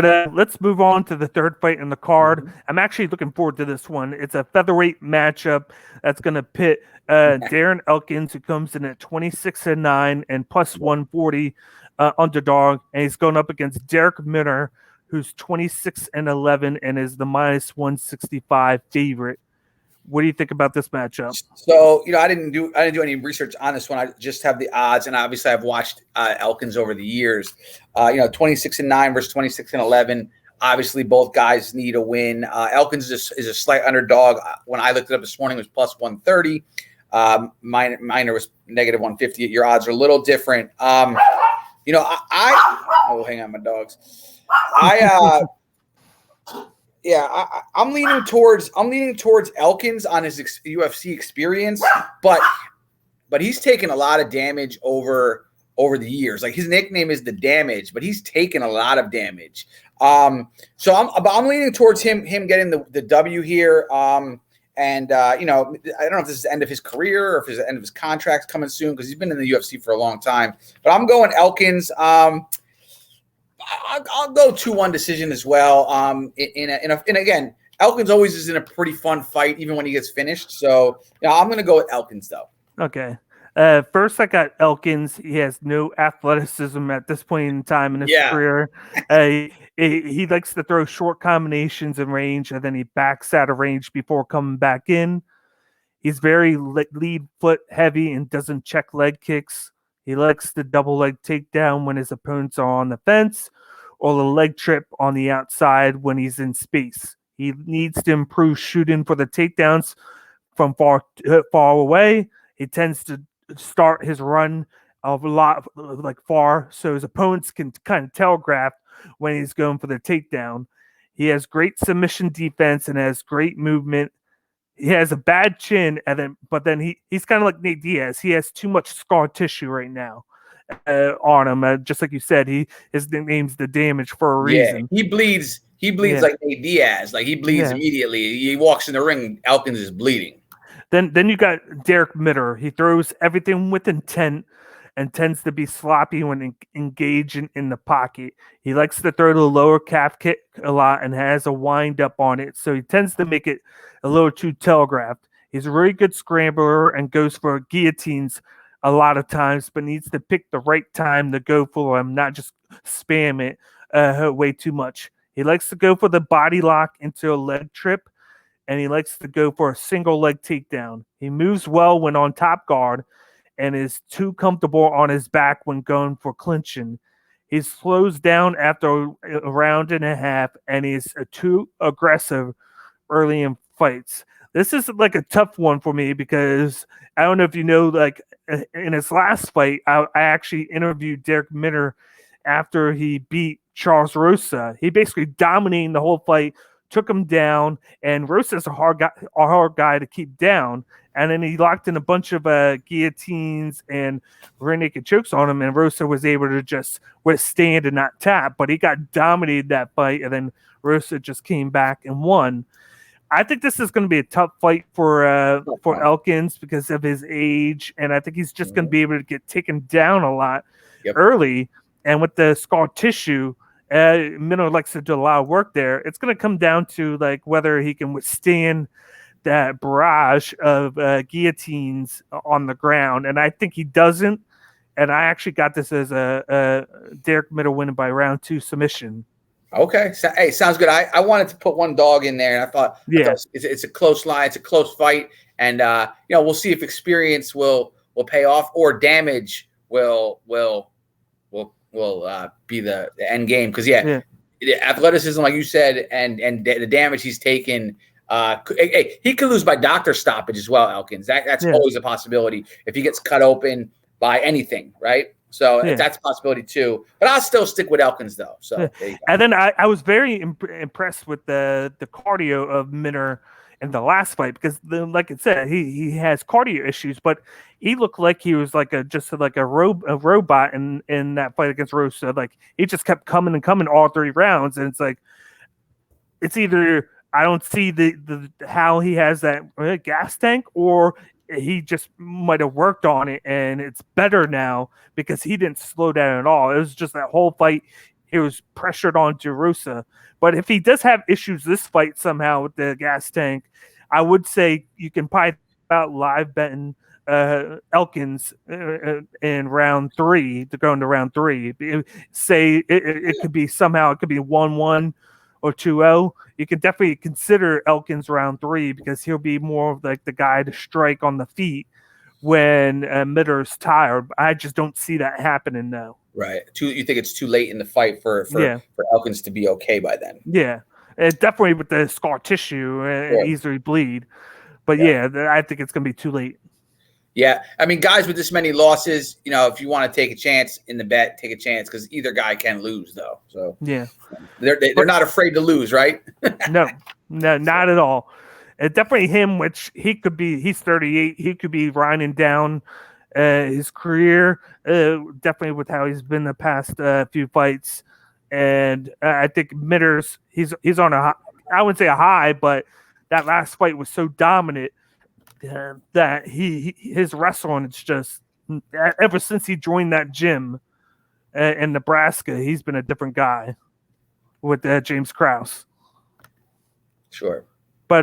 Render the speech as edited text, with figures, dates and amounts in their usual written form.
But let's move on to the third fight in the card. Mm-hmm. I'm actually looking forward to this one. It's a featherweight matchup that's going to pit Darren Elkins, who comes in at 26-9 and plus 140 underdog, and he's going up against Darrick Minner, who's 26-11 and is the minus 165 favorite. What do you think about this matchup? So, I didn't do any research on this one. I just have the odds, and obviously I've watched Elkins over the years. 26-9 versus 26-11. Obviously, both guys need a win. Elkins is a slight underdog. When I looked it up this morning, it was plus 130. Minor was negative 150. Your odds are a little different. Oh, hang on, my dogs. I'm leaning towards Elkins on his UFC experience, but he's taken a lot of damage over the years. Like, his nickname is the Damage, but he's taken a lot of damage. So I'm leaning towards him getting the W here. I don't know if this is the end of his career or if it's the end of his contract coming soon, because he's been in the UFC for a long time. But I'm going Elkins. I'll go 2-1 decision as well. And again, Elkins always is in a pretty fun fight, even when he gets finished. So I'm going to go with Elkins though. Okay. First, I got Elkins. He has no athleticism at this point in time in his career. He likes to throw short combinations in range, and then he backs out of range before coming back in. He's very lead foot heavy and doesn't check leg kicks. He likes the double leg takedown when his opponents are on the fence, or the leg trip on the outside when he's in space. He needs to improve shooting for the takedowns from far away. He tends to start his run a lot far, so his opponents can kind of telegraph when he's going for the takedown. He has great submission defense and has great movement. He has a bad chin, but then he's kind of like Nate Diaz. He has too much scar tissue right now on him. Just like you said, his nickname's the Damage for a reason. He bleeds like Nate Diaz. Like, he bleeds immediately. He walks in the ring, Elkins is bleeding. Then you got Darrick Minner. He throws everything with intent and tends to be sloppy when engaging in the pocket. He likes to throw the lower calf kick a lot and has a wind up on it, so he tends to make it a little too telegraphed. He's a really good scrambler and goes for guillotines a lot of times, but needs to pick the right time to go for them, not just spam it way too much. He likes to go for the body lock into a leg trip, and he likes to go for a single leg takedown. He moves well when on top guard and is too comfortable on his back when going for clinching. He slows down after a round and a half, and he's too aggressive early in fights. This is like a tough one for me because I don't know if you know, like, in his last fight, I actually interviewed Darrick Minner after he beat Charles Rosa. He basically dominated the whole fight, took him down, and Rosa's a hard guy to keep down. And then he locked in a bunch of guillotines and rear naked chokes on him, and Rosa was able to just withstand and not tap. But he got dominated that fight, and then Rosa just came back and won. I think this is going to be a tough fight for Elkins because of his age, and I think he's just going to be able to get taken down a lot early. And with the scar tissue, Minnow likes to do a lot of work there. It's going to come down to like whether he can withstand that barrage of guillotines on the ground, and I think he doesn't. And I actually got this as a Darrick Minnow winning by round 2 submission. Okay. So, hey, sounds good. I wanted to put one dog in there, and I thought it's a close line. It's a close fight, and we'll see if experience will pay off or damage will be the end game. Because the athleticism, like you said, and the damage he's taken. He could lose by doctor stoppage as well, Elkins. That's always a possibility if he gets cut open by anything, right? So that's a possibility too. But I'll still stick with Elkins though. So there you go. And then I was very impressed with the cardio of Minner in the last fight because, like I said, he has cardio issues, but he looked like he was like a robot in that fight against Rosa. Like, he just kept coming and coming all 3 rounds, and it's like it's either I don't see the how he has that gas tank, or he just might have worked on it and it's better now because he didn't slow down at all. It was just that whole fight. he was pressured on DeRosa. But if he does have issues this fight somehow with the gas tank, I would say you can probably about live betting Elkins in round 3 to go into round 3. Say it could be somehow, it could be 1-1 or 2-0. You can definitely consider Elkins round 3 because he'll be more of like the guy to strike on the feet when Mitter's tired. I just don't see that happening though. Right. You think it's too late in the fight for Elkins to be okay by then? Yeah. Definitely with the scar tissue and easily bleed. But I think it's going to be too late. Yeah. I mean, guys with this many losses, if you want to take a chance in the bet, take a chance because either guy can lose though. So they're not afraid to lose, right? No, not at all. Definitely him, which he's 38. He could be grinding down his career, definitely with how he's been the past few fights. And I think Mitters, he's on I wouldn't say a high, but that last fight was so dominant that his wrestling, it's just ever since he joined that gym in Nebraska, he's been a different guy with James Krause. Sure.